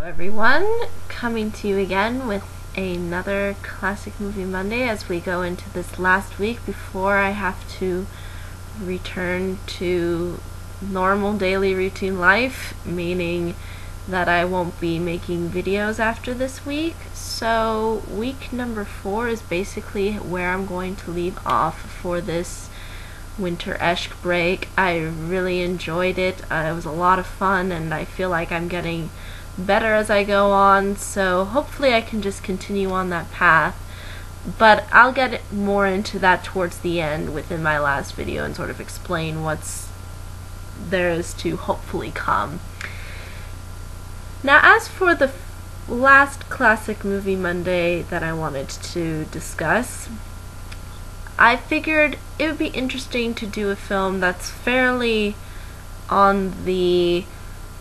Everyone, coming to you again with another Classic Movie Monday as we go into this last week before I have to return to normal daily routine life, meaning that I won't be making videos after this week. So week number 4 is basically where I'm going to leave off for this winter-esque break. I really enjoyed it. It was a lot of fun, and I feel like I'm getting better as I go on, so hopefully I can just continue on that path. But I'll get more into that towards the end within my last video and sort of explain what's there is to hopefully come. Now, as for the last Classic Movie Monday that I wanted to discuss, I figured it would be interesting to do a film that's fairly on the,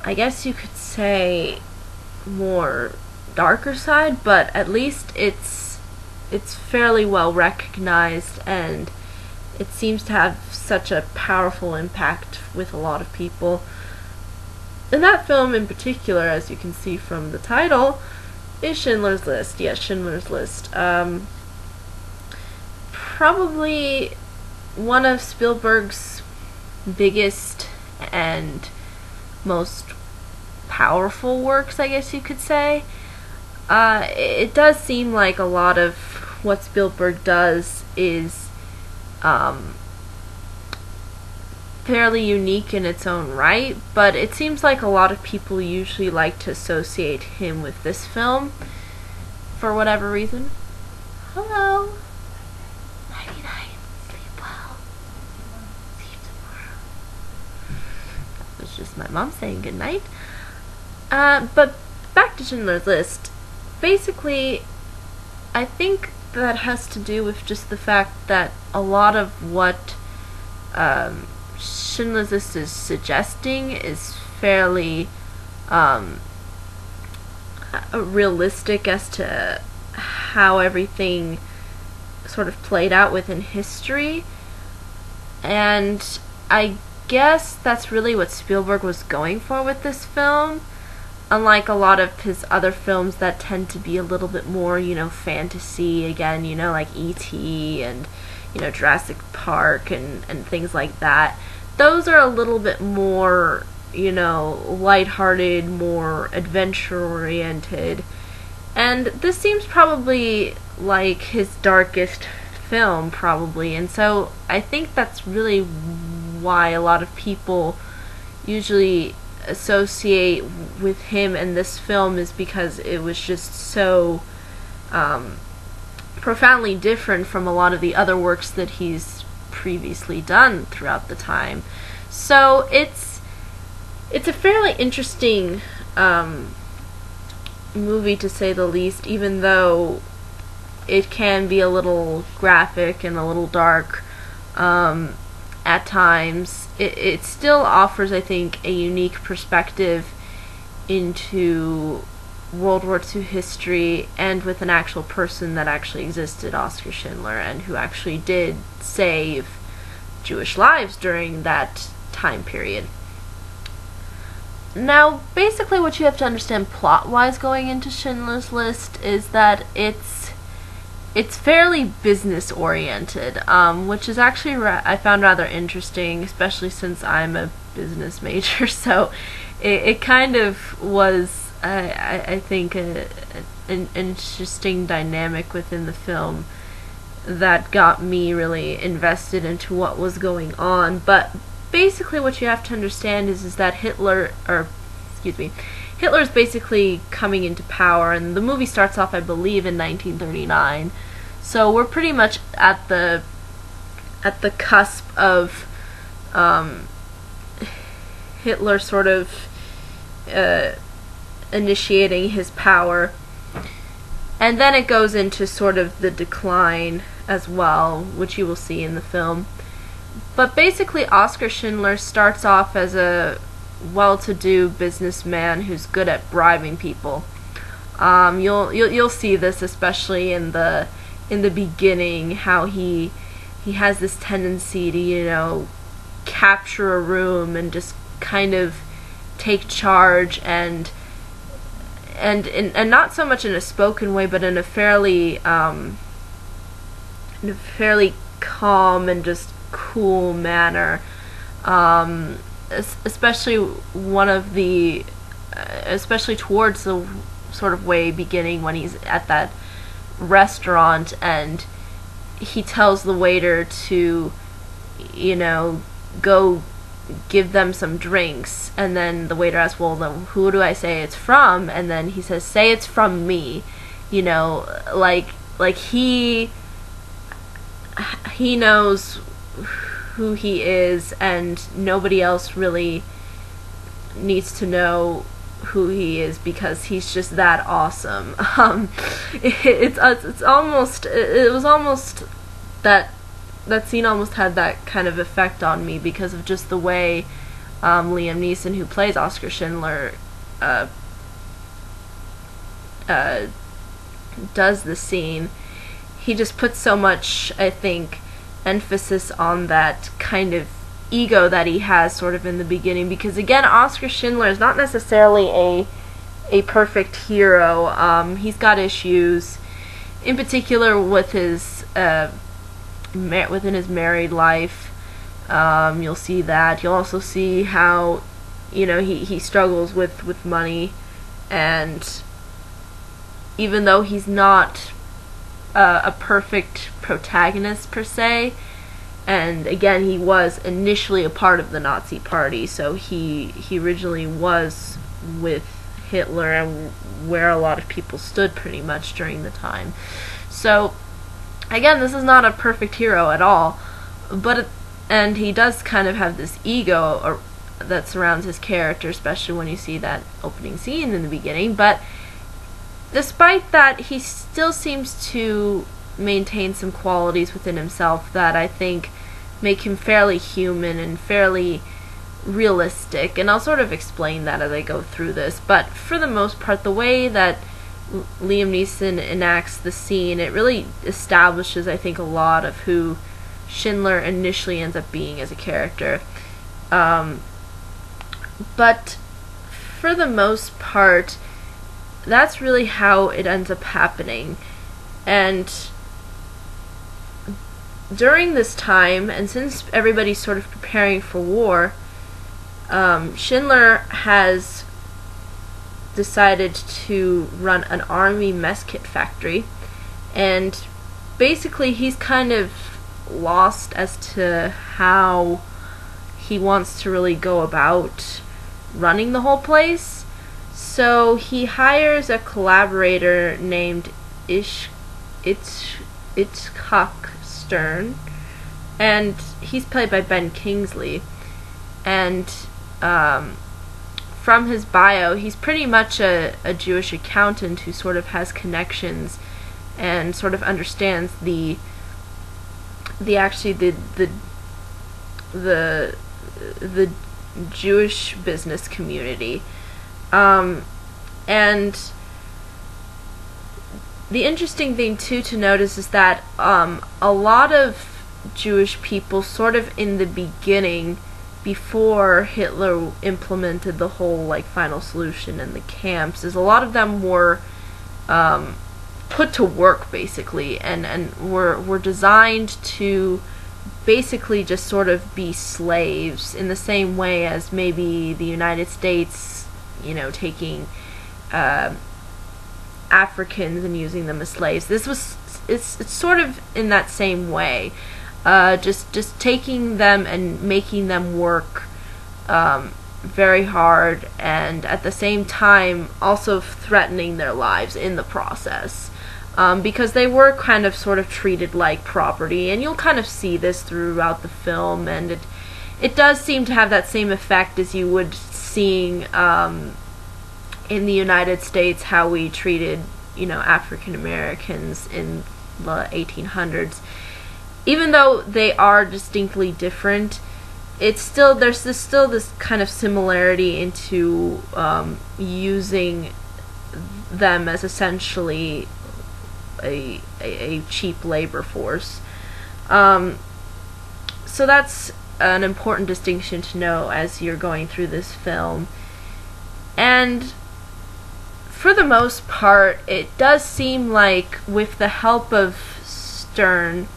I guess you could say, more darker side, but at least it's fairly well recognized, and it seems to have such a powerful impact with a lot of people. And that film in particular, as you can see from the title, is Schindler's List. Yes, Schindler's List. Probably one of Spielberg's biggest and most powerful works, I guess you could say. It does seem like a lot of what Spielberg does is fairly unique in its own right, but it seems like a lot of people usually like to associate him with this film for whatever reason. Hello. Nighty night. Sleep well. See you tomorrow. That was just my mom saying good night. But back to Schindler's List. Basically, I think that has to do with just the fact that a lot of what Schindler's List is suggesting is fairly realistic as to how everything sort of played out within history, and I guess that's really what Spielberg was going for with this film. Unlike a lot of his other films that tend to be a little bit more, fantasy, again, like E.T. and, Jurassic Park and things like that. Those are a little bit more, lighthearted, more adventure-oriented. And this seems probably like his darkest film, probably. And so I think that's really why a lot of people usually associate with him and this film, is because it was just so profoundly different from a lot of the other works that he's previously done throughout the time. So it's a fairly interesting movie, to say the least, even though it can be a little graphic and a little dark at times. It still offers, I think, a unique perspective into World War II history, and with an actual person that actually existed, Oskar Schindler, and who actually did save Jewish lives during that time period. Now, basically what you have to understand plot-wise going into Schindler's List is that it's fairly business-oriented, which is actually I found rather interesting, especially since I'm a business major. So it kind of was, I think, an interesting dynamic within the film that got me really invested into what was going on. But basically what you have to understand is that Hitler's basically coming into power, and the movie starts off, I believe, in 1939. So we're pretty much at the cusp of Hitler sort of initiating his power, and then it goes into sort of the decline as well, which you will see in the film. But basically, Oskar Schindler starts off as a well-to-do businessman who's good at bribing people. You'll see this especially in the beginning, how he has this tendency to, capture a room and just kind of take charge and and not so much in a spoken way, but in a fairly calm and just cool manner. Especially especially towards the sort of way beginning when he's at that restaurant and he tells the waiter to, go give them some drinks, and then the waiter asks, well, then who do I say it's from? And then he says, say it's from me. Like he knows who he is, and nobody else really needs to know who he is because he's just that awesome. It was almost that scene almost had that kind of effect on me because of just the way Liam Neeson, who plays Oscar Schindler, does the scene. He just puts so much, I think, emphasis on that kind of ego that he has sort of in the beginning, because again, Oscar Schindler is not necessarily a perfect hero. He's got issues, in particular with his within his married life. You'll see that. You'll also see how he struggles with money, and even though he's not a perfect protagonist per se, and again, he was initially a part of the Nazi Party, so he originally was with Hitler and where a lot of people stood pretty much during the time. So again, this is not a perfect hero at all, and he does kind of have this ego that surrounds his character, especially when you see that opening scene in the beginning. But despite that, he still seems to maintain some qualities within himself that I think make him fairly human and fairly realistic, and I'll sort of explain that as I go through this. But for the most part, the way that Liam Neeson enacts the scene, it really establishes, I think, a lot of who Schindler initially ends up being as a character. But for the most part, that's really how it ends up happening. And during this time, and since everybody's sort of preparing for war, Schindler has decided to run an army mess kit factory, and basically he's kind of lost as to how he wants to really go about running the whole place. So he hires a collaborator named Itzhak Stern, and he's played by Ben Kingsley. And from his bio, he's pretty much a Jewish accountant who sort of has connections and sort of understands the Jewish business community. And the interesting thing too to notice is that a lot of Jewish people sort of in the beginning, before Hitler implemented the whole final solution and the camps, is a lot of them were put to work basically, and were designed to basically just sort of be slaves, in the same way as maybe the United States, taking Africans and using them as slaves. It's sort of in that same way. Just taking them and making them work very hard, and at the same time also threatening their lives in the process, because they were kind of sort of treated like property, and you'll kind of see this throughout the film, and it does seem to have that same effect as you would seeing in the United States, how we treated African Americans in the 1800s. Even though they are distinctly different, there's still this kind of similarity into using them as essentially a cheap labor force. So that's an important distinction to know as you're going through this film. And for the most part, it does seem like with the help of Stern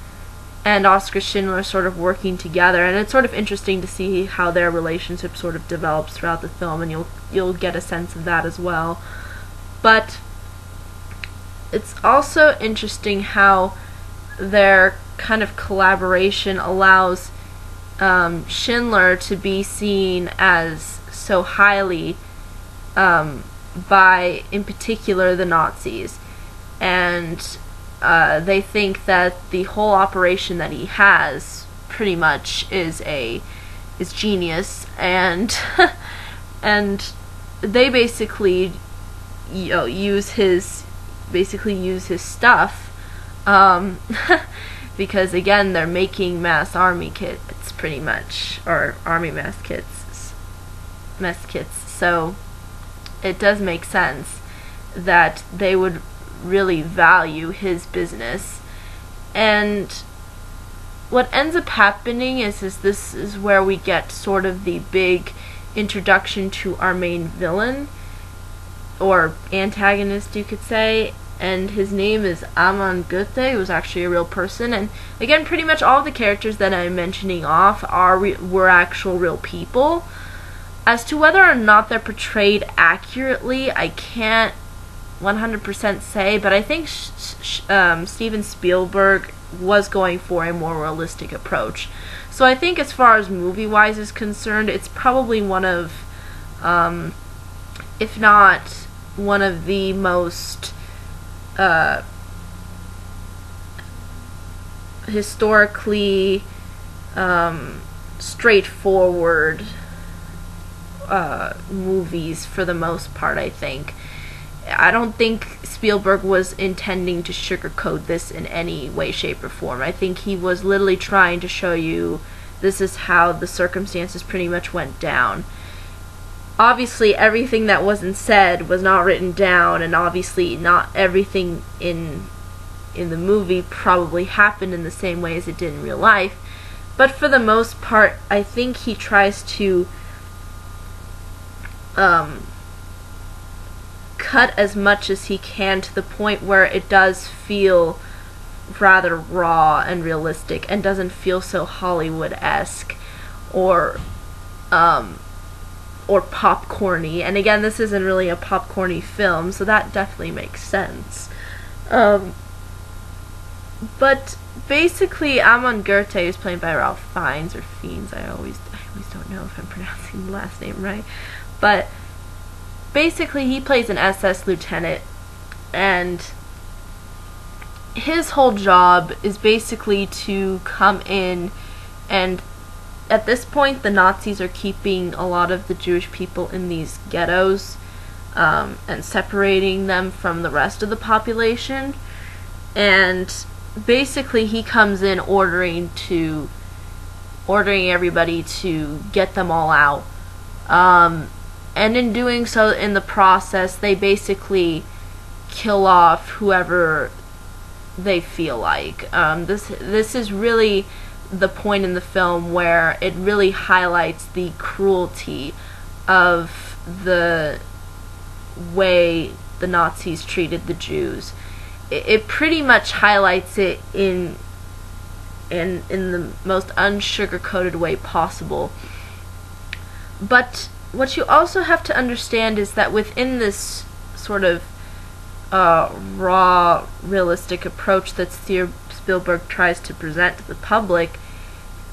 and Oskar Schindler sort of working together, and it's sort of interesting to see how their relationship sort of develops throughout the film, and you'll get a sense of that as well. But it's also interesting how their kind of collaboration allows Schindler to be seen as so highly by, in particular, the Nazis. And they think that the whole operation that he has pretty much is genius, and and they basically use his stuff because again they're making mass army kits pretty much, or army mess kits, so it does make sense that they would really value his business. And what ends up happening is this is where we get sort of the big introduction to our main villain, or antagonist you could say, and his name is Amon Goethe, who's actually a real person. And again, pretty much all of the characters that I'm mentioning off were actual real people. As to whether or not they're portrayed accurately, I can't 100% say, but I think Steven Spielberg was going for a more realistic approach. So I think as far as movie-wise is concerned, it's probably one of, if not one of the most historically straightforward movies for the most part, I think. I don't think Spielberg was intending to sugarcoat this in any way, shape, or form. I think he was literally trying to show you this is how the circumstances pretty much went down. Obviously, everything that wasn't said was not written down, and obviously not everything in the movie probably happened in the same way as it did in real life. But for the most part, I think he tries to cut as much as he can to the point where it does feel rather raw and realistic, and doesn't feel so Hollywood-esque or popcorny. And again, this isn't really a popcorny film, so that definitely makes sense. But basically, Amon Goethe is played by Ralph Fiennes, or Fiennes. I always don't know if I'm pronouncing the last name right. But basically, he plays an SS lieutenant, and his whole job is basically to come in, and at this point the Nazis are keeping a lot of the Jewish people in these ghettos and separating them from the rest of the population. And basically he comes in ordering everybody to get them all out, and in doing so, in the process, they basically kill off whoever they feel like. This is really the point in the film where it really highlights the cruelty of the way the Nazis treated the Jews. It pretty much highlights it in the most unsugar-coated way possible. But what you also have to understand is that within this sort of raw, realistic approach that Spielberg tries to present to the public,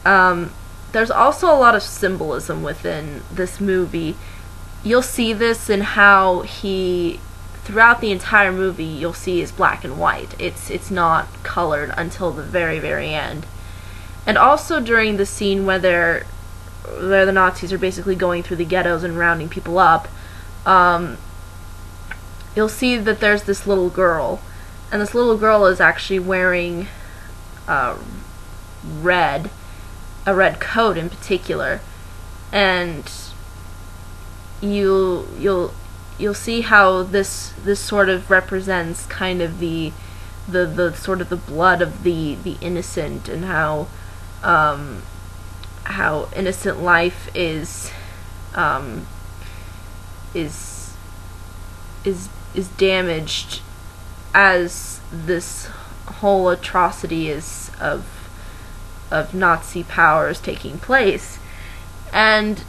there's also a lot of symbolism within this movie. You'll see this in how throughout the entire movie, you'll see is black and white. It's not colored until the very, very end. And also during the scene where the Nazis are basically going through the ghettos and rounding people up, you'll see that there's this little girl, and this little girl is actually wearing a red coat in particular, and you'll see how this sort of represents kind of the sort of the blood of the innocent, and how innocent life is damaged as this whole atrocity is of Nazi powers taking place. And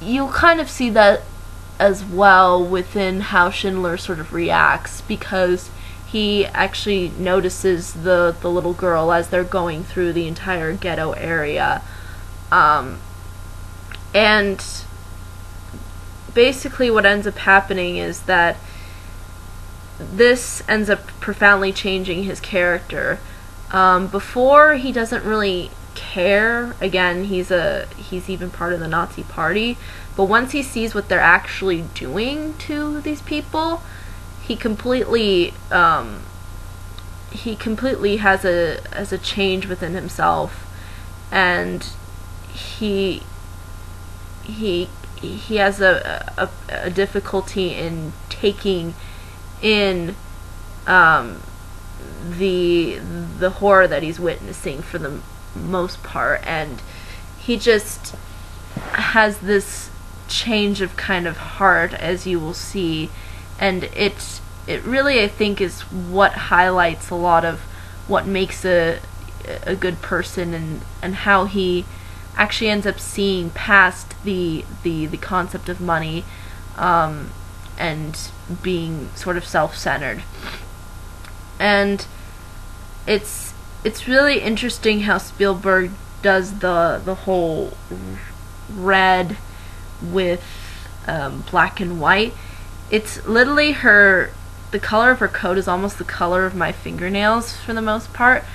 you'll kind of see that as well within how Schindler sort of reacts, because he actually notices the little girl as they're going through the entire ghetto area. And basically what ends up happening is that this ends up profoundly changing his character. Before, he doesn't really care. Again, he's even part of the Nazi party. But once he sees what they're actually doing to these people, he completely has a change within himself, and he has a difficulty in taking in the horror that he's witnessing for the most part, and he just has this change of kind of heart, as you will see, and it really, I think, is what highlights a lot of what makes a good person, and how he actually ends up seeing past the concept of money, and being sort of self-centered. And it's really interesting how Spielberg does the whole red with black and white. It's literally the color of her coat is almost the color of my fingernails for the most part.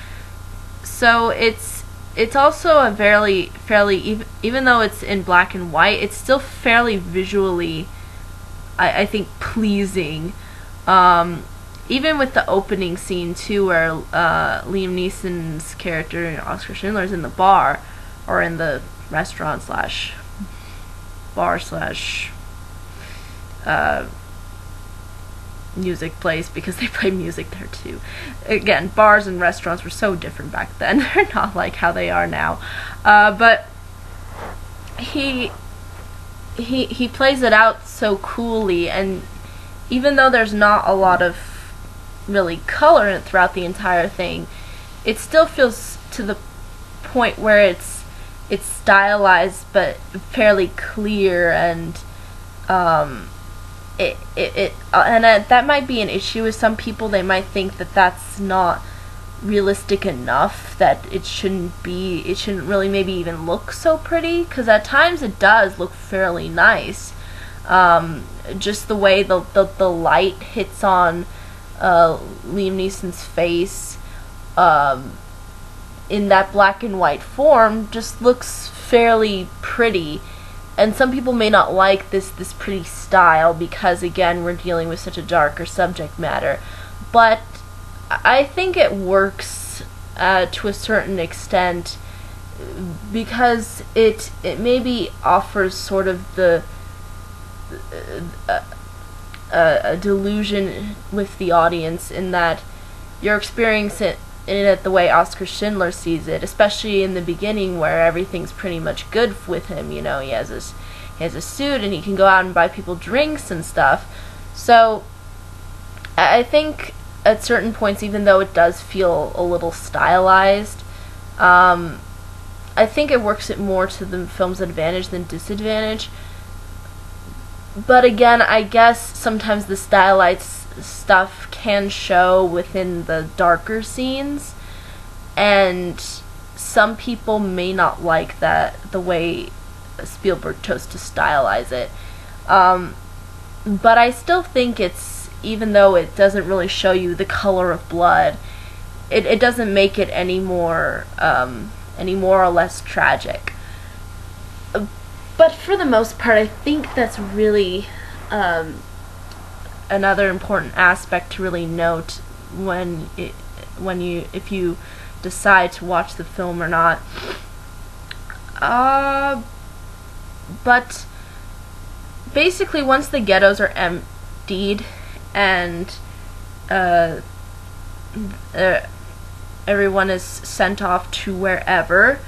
So it's also a fairly even though it's in black and white, it's still fairly visually, I think, pleasing. Even with the opening scene too, where Liam Neeson's character, Oscar Schindler, is in the bar, or in the restaurant slash bar slash music place, because they play music there too. Again, bars and restaurants were so different back then. They're not like how they are now. But he plays it out so coolly, and even though there's not a lot of really color throughout the entire thing, it still feels to the point where it's stylized but fairly clear, and that might be an issue with some people. They might think that that's not realistic enough, that it shouldn't really maybe even look so pretty, because at times it does look fairly nice. Just the way the light hits on Liam Neeson's face in that black and white form just looks fairly pretty. And some people may not like this pretty style, because again, we're dealing with such a darker subject matter. But I think it works to a certain extent, because it maybe offers sort of a delusion with the audience, in that you're experiencing it the way Oscar Schindler sees it, especially in the beginning, where everything's pretty much good with him. You know, he has a suit, and he can go out and buy people drinks and stuff. So I think at certain points, even though it does feel a little stylized, I think it works it more to the film's advantage than disadvantage. But again, I guess sometimes the stylized stuff can show within the darker scenes, and some people may not like that, the way Spielberg chose to stylize it. But I still think it's, even though it doesn't really show you the color of blood, it doesn't make it any more or less tragic. But for the most part, I think that's really another important aspect to really note if you decide to watch the film or not. But basically, once the ghettos are emptied and everyone is sent off to wherever,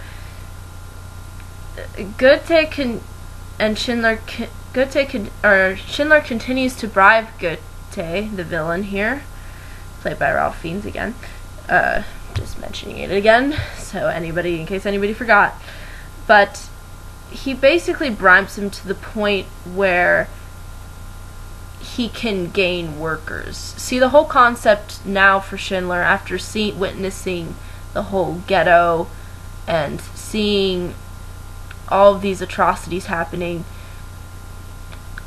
Schindler continues to bribe Goethe, the villain here, played by Ralph Fiennes again. Just mentioning it again, so in case anybody forgot. But he basically bribes him to the point where he can gain workers. See, the whole concept now for Schindler, after witnessing the whole ghetto and seeing all of these atrocities happening,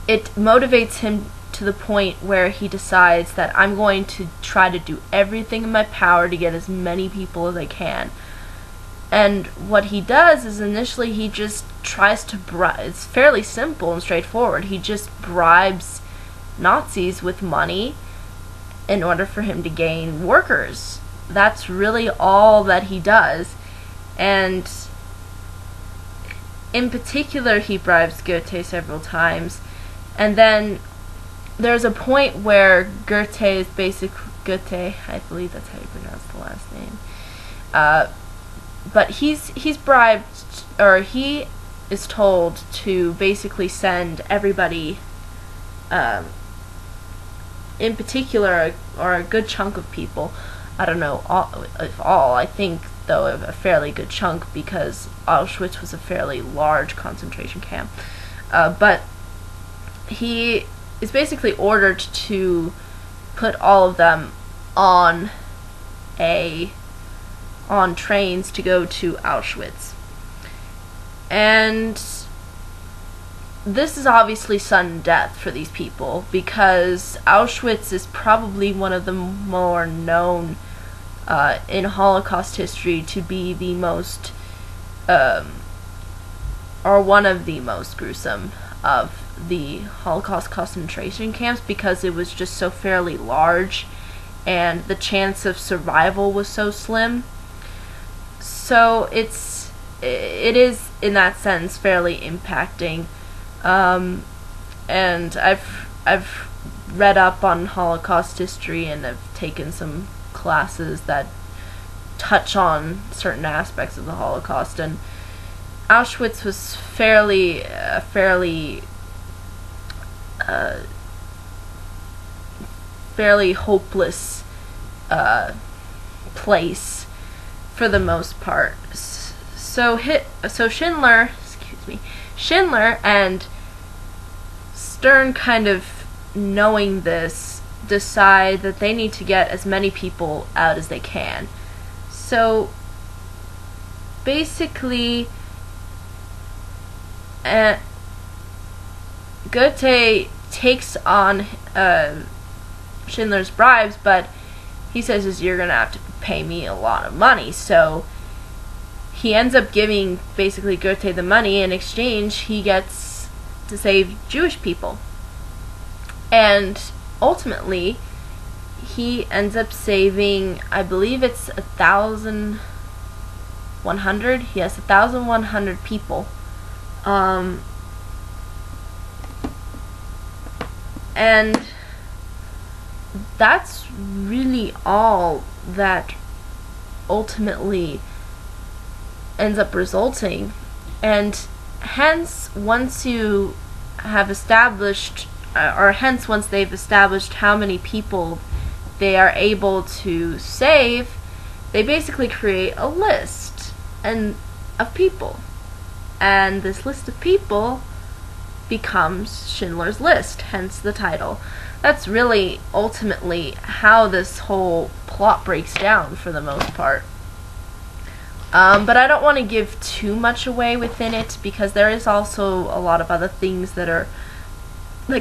it motivates him to the point where he decides that I'm going to try to do everything in my power to get as many people as I can. And what he does is initially he just tries to it's fairly simple and straightforward. He just bribes Nazis with money in order for him to gain workers. That's really all that he does. And in particular, he bribes Goethe several times. And then there's a point where Goethe is Goethe, I believe that's how you pronounce the last name. But he's bribed, or he is told to basically send everybody, in particular, or a good chunk of people, I don't know if all, I think though a fairly good chunk, because Auschwitz was a fairly large concentration camp, but he is basically ordered to put all of them on trains to go to Auschwitz. And this is obviously sudden death for these people, because Auschwitz is probably one of the more known in Holocaust history to be the most, or one of the most gruesome of the Holocaust concentration camps, because it was just so fairly large and the chance of survival was so slim. So it is in that sense fairly impacting. And I've read up on Holocaust history, and I've taken some classes that touch on certain aspects of the Holocaust, and Auschwitz was fairly hopeless place for the most part. So Schindler and Stern, kind of knowing this, decide that they need to get as many people out as they can. So basically, Goethe takes on Schindler's bribes, but he says, you're gonna have to pay me a lot of money. So he ends up giving basically Goethe the money. In exchange, he gets to save Jewish people. And ultimately, he ends up saving, I believe it's 1,100. Yes, 1,100 people. And that's really all that ultimately ends up resulting. And hence, once you have established, once they've established how many people they are able to save, they basically create a list of people. And this list of people becomes Schindler's List, hence the title. That's really ultimately how this whole plot breaks down for the most part. But I don't want to give too much away within it, because there is also a lot of other things that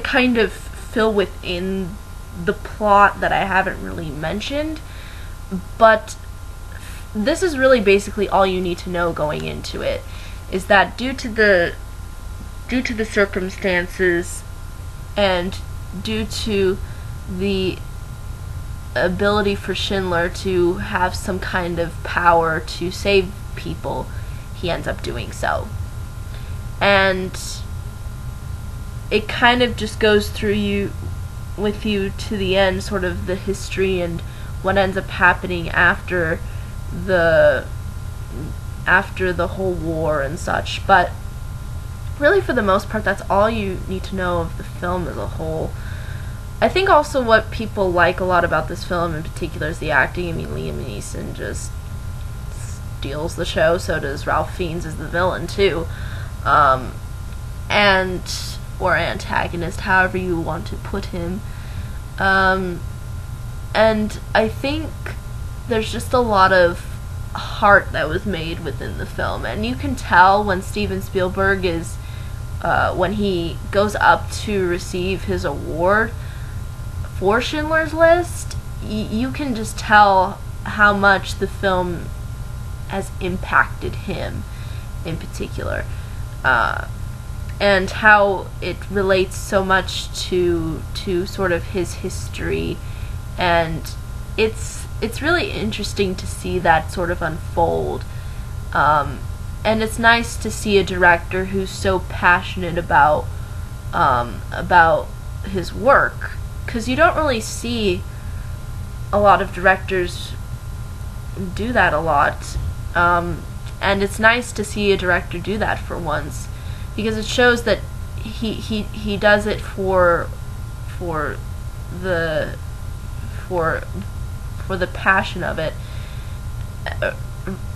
kind of fill within the plot that I haven't really mentioned. But this is really basically all you need to know going into it, is that due to the circumstances and due to the ability for Schindler to have some kind of power to save people, he ends up doing so. And it kind of just goes through with you to the end, sort of the history and what ends up happening after the whole war and such. But really, for the most part, that's all you need to know of the film as a whole. I think also what people like a lot about this film in particular is the acting. I mean, Liam Neeson just steals the show. So does Ralph Fiennes as the villain too, and or antagonist, however you want to put him. And I think there's just a lot of heart that was made within the film, and you can tell when Steven Spielberg is when he goes up to receive his award for Schindler's List, you can just tell how much the film has impacted him in particular, and how it relates so much to sort of his history, and it's really interesting to see that sort of unfold, and it's nice to see a director who's so passionate about his work, because you don't really see a lot of directors do that a lot, and it's nice to see a director do that for once, because it shows that he does it for the passion of it,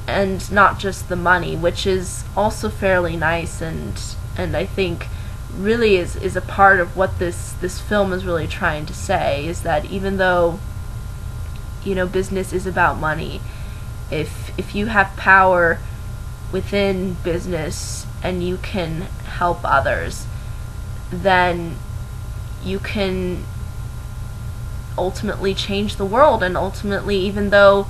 and not just the money, which is also fairly nice, and I think really is a part of what this film is really trying to say, is that even though, you know, business is about money, if you have power within business and you can help others, then you can ultimately change the world. And ultimately, even though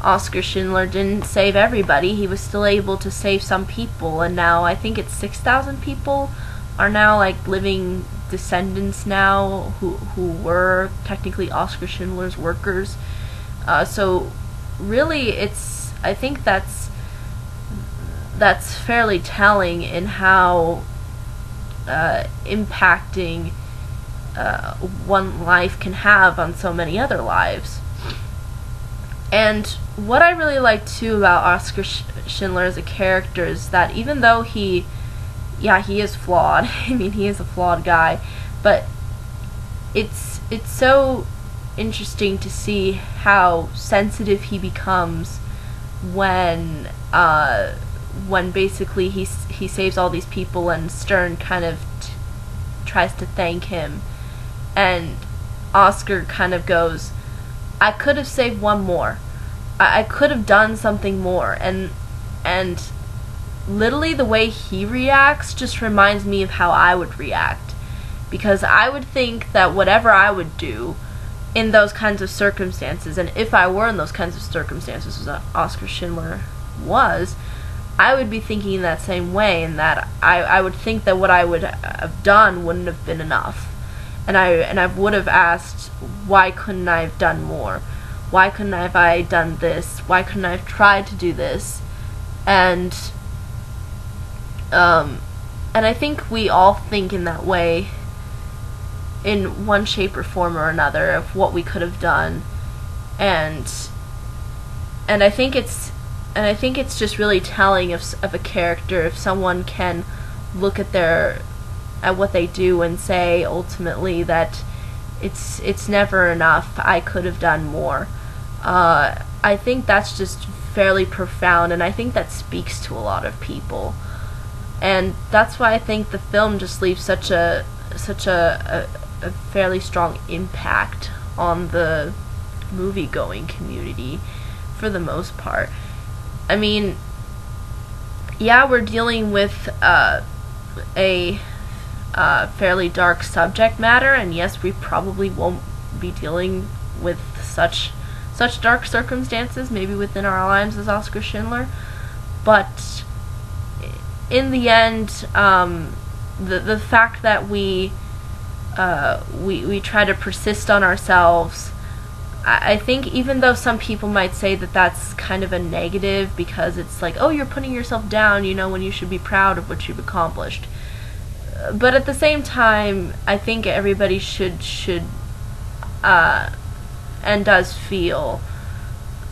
Oskar Schindler didn't save everybody, he was still able to save some people, and now I think it's 6,000 people are now like living descendants now who were technically Oskar Schindler's workers. So really, I think that's fairly telling in how impacting one life can have on so many other lives. And what I really like too about Oskar Schindler as a character is that even though he is flawed, I mean, he is a flawed guy, but it's so interesting to see how sensitive he becomes when basically he saves all these people, and Stern kind of tries to thank him, and Oskar kind of goes, I could have saved one more, I could have done something more, and literally the way he reacts just reminds me of how I would react, because I would think that whatever I would do in those kinds of circumstances, and if I were in those kinds of circumstances as Oskar Schindler was, I would be thinking that same way, and that I would think that what I would have done wouldn't have been enough, and I would have asked, why couldn't I have done more? Why couldn't I have done this? Why couldn't I have tried to do this? And I think we all think in that way, in one shape or form or another, of what we could have done, and I think it's just really telling of a character if someone can look at what they do and say ultimately that it's never enough, I could have done more. I think that's just fairly profound, and I think that speaks to a lot of people. And that's why I think the film just leaves such a fairly strong impact on the movie-going community for the most part. I mean, yeah, we're dealing with a fairly dark subject matter, and yes, we probably won't be dealing with such dark circumstances maybe within our lives as Oskar Schindler, but in the end, the fact that we try to persist on ourselves, I think even though some people might say that that's kind of a negative, because it's like, oh, you're putting yourself down, you know, when you should be proud of what you've accomplished. But at the same time, I think everybody should and does feel,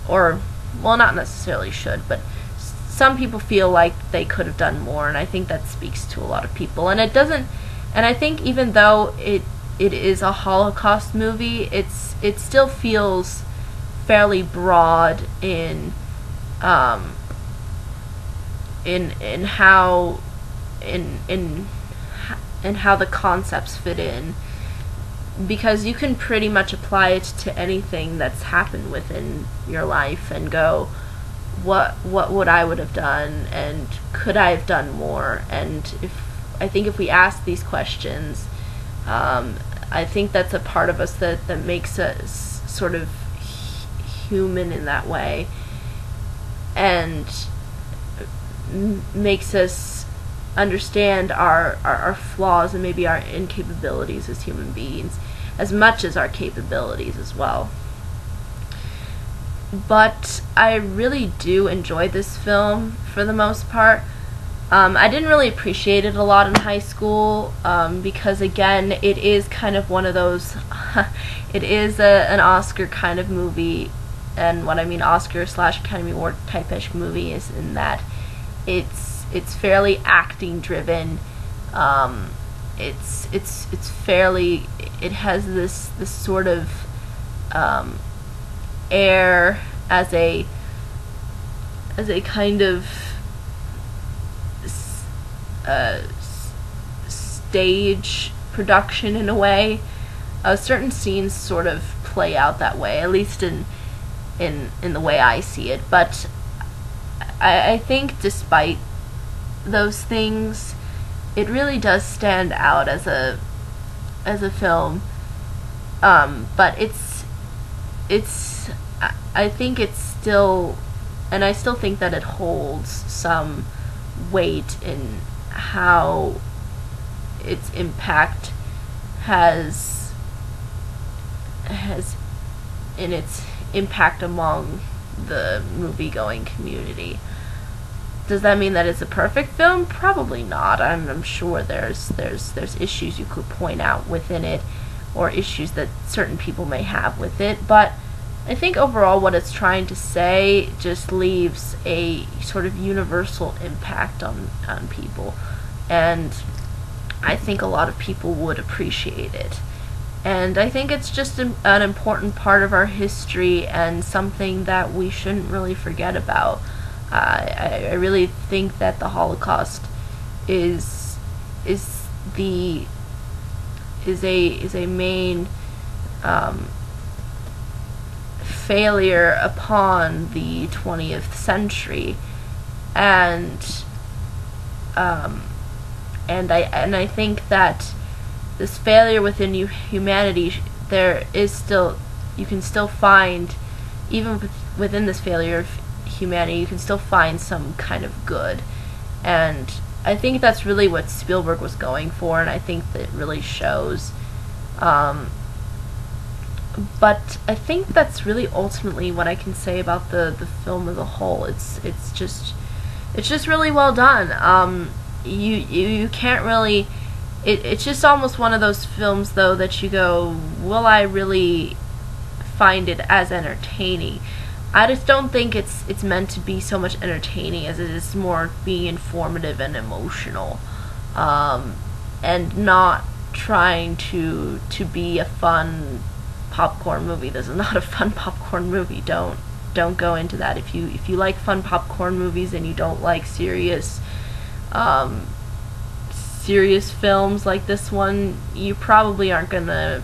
or, well, not necessarily should, but some people feel like they could have done more, and I think that speaks to a lot of people. And it doesn't, and I think even though it it is a Holocaust movie, it still feels fairly broad in how in how the concepts fit in, because you can pretty much apply it to anything that's happened within your life and go, what would I would have done, and could I have done more? And I think if we ask these questions, I think that's a part of us that makes us sort of human in that way, and makes us understand our flaws and maybe our incapabilities as human beings as much as our capabilities as well. But I really do enjoy this film for the most part. I didn't really appreciate it a lot in high school, because again, it is kind of one of those it is an Oscar kind of movie, and what I mean Oscar / Academy Award type-ish movie is in that it's fairly acting driven. It's fairly, it has this sort of air as a kind of stage production in a way. Certain scenes sort of play out that way, at least in the way I see it. But I think despite those things, it really does stand out as a film. But I think it's still, and I still think that it holds some weight in how its impact has in its impact among the movie-going community. Does that mean that it's a perfect film? Probably not. I'm sure there's issues you could point out within it, or issues that certain people may have with it, but I think overall what it's trying to say just leaves a sort of universal impact on people, and I think a lot of people would appreciate it. And I think it's just an important part of our history and something that we shouldn't really forget about. I really think that the Holocaust is a main failure upon the 20th century, and I think that this failure within humanity, there is still, you can still find, even within this failure of humanity, you can still find some kind of good. And I think that's really what Spielberg was going for, and I think that really shows. But I think that's really ultimately what I can say about the film as a whole. It's just really well done. You can't really. It's just almost one of those films, though, that you go, will I really find it as entertaining? I just don't think it's meant to be so much entertaining as it is more being informative and emotional, and not trying to be a fun popcorn movie. This is not a fun popcorn movie. Don't go into that. If you like fun popcorn movies and you don't like serious films like this one, you probably aren't gonna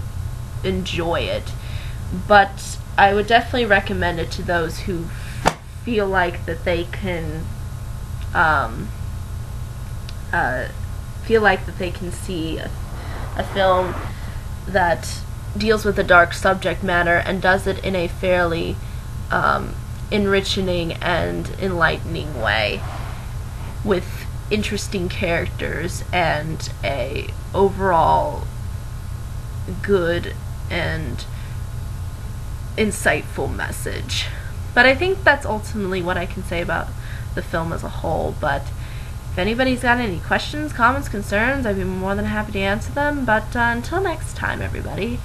enjoy it. But I would definitely recommend it to those who feel like that they can see a film that deals with a dark subject matter and does it in a fairly enriching and enlightening way, with interesting characters and a overall good and insightful message. But I think that's ultimately what I can say about the film as a whole. But if anybody's got any questions, comments, concerns, I'd be more than happy to answer them. But until next time, everybody,